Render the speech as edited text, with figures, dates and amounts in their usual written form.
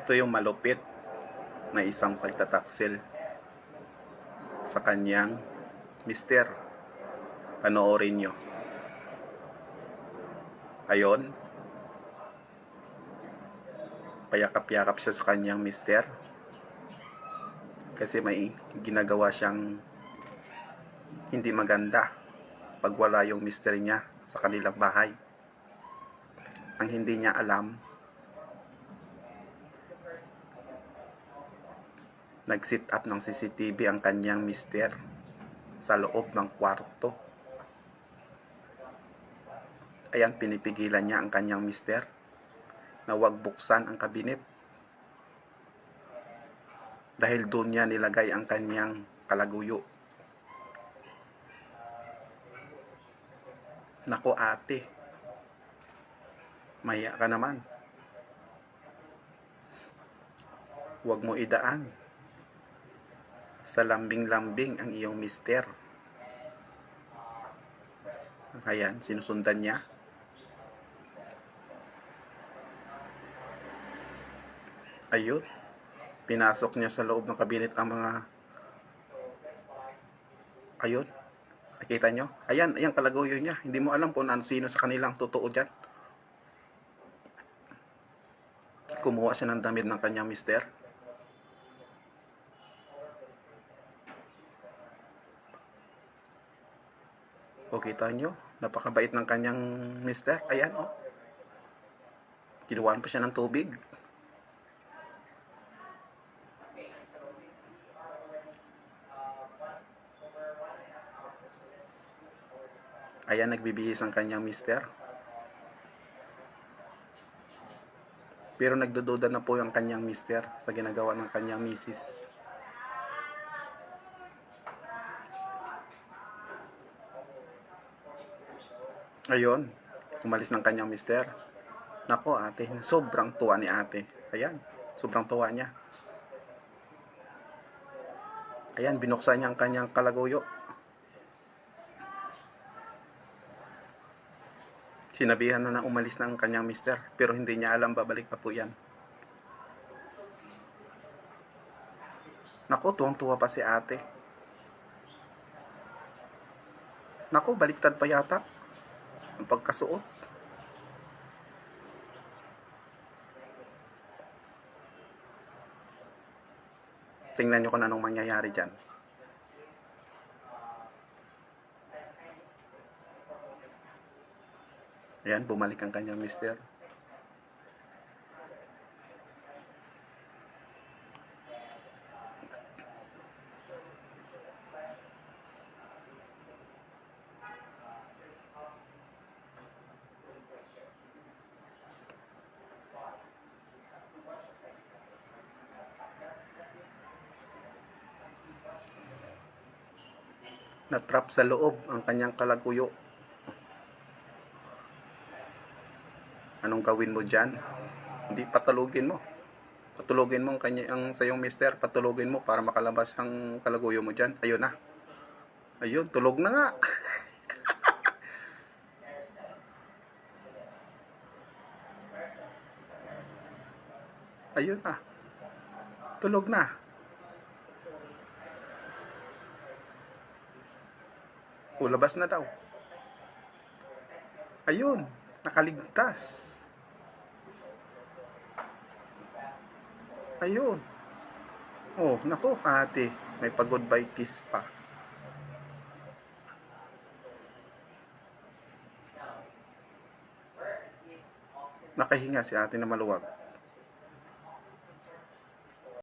Ito yung malupit na isang pagtataksil sa kanyang mister. Panoorin nyo. Ayon, payakap-yakap siya sa kanyang mister kasi may ginagawa siyang hindi maganda pag wala yung mister niya sa kanilang bahay. Ang hindi niya alam, nag-sit up ng CCTV ang kanyang mister sa loob ng kwarto. Ayan, pinipigilan niya ang kanyang mister na huwag buksan ang kabinet dahil doon niya nilagay ang kanyang kalaguyo. Nako ate, maya ka naman. Huwag mo idaan sa lambing-lambing ang iyong mister. Ayan, sinusundan niya. Ayun, pinasok niya sa loob ng kabinet ang mga... Ayun, nakita nyo? Ayan, ayan kalaguyo niya. Hindi mo alam kung sino sa kanilang totoo dyan. Kumuha siya ng damit ng kanyang mister. O kita nyo, napakabait ng kanyang mister. Ayan o. Kinuhaan pa siya ng tubig. Ayan, nagbibihis ang kanyang mister. Pero nagdududa na po yung kanyang mister sa ginagawa ng kanyang misis. Ayun, umalis ng kanyang mister. Nako ate, sobrang tuwa ni ate. Ayan, sobrang tuwa niya. Ayan, binuksan niya ang kanyang kalaguyo. Sinabihan na umalis na ang kanyang mister, pero hindi niya alam babalik pa po yan. Nako, tuwang-tuwa pa si ate. Nako, baliktad pa yata ang pagkasuot. Tingnan nyo kung anong mangyayari dyan. Ayan, bumalik ang kanyang mister. Natrap sa loob ang kanyang kalaguyo. Anong gawin mo dyan? Hindi, patulugin mo. Patulugin mo ang sayong mister. Patulugin mo para makalabas ang kalaguyo mo dyan. Ayun na. Ayun, tulog na nga. Ayun na. Tulog na. O, labas na daw. Ayun, nakaligtas. Ayun. Oh, naku ate, may pa-goodbye kiss pa. Nakahinga si ate na maluwag.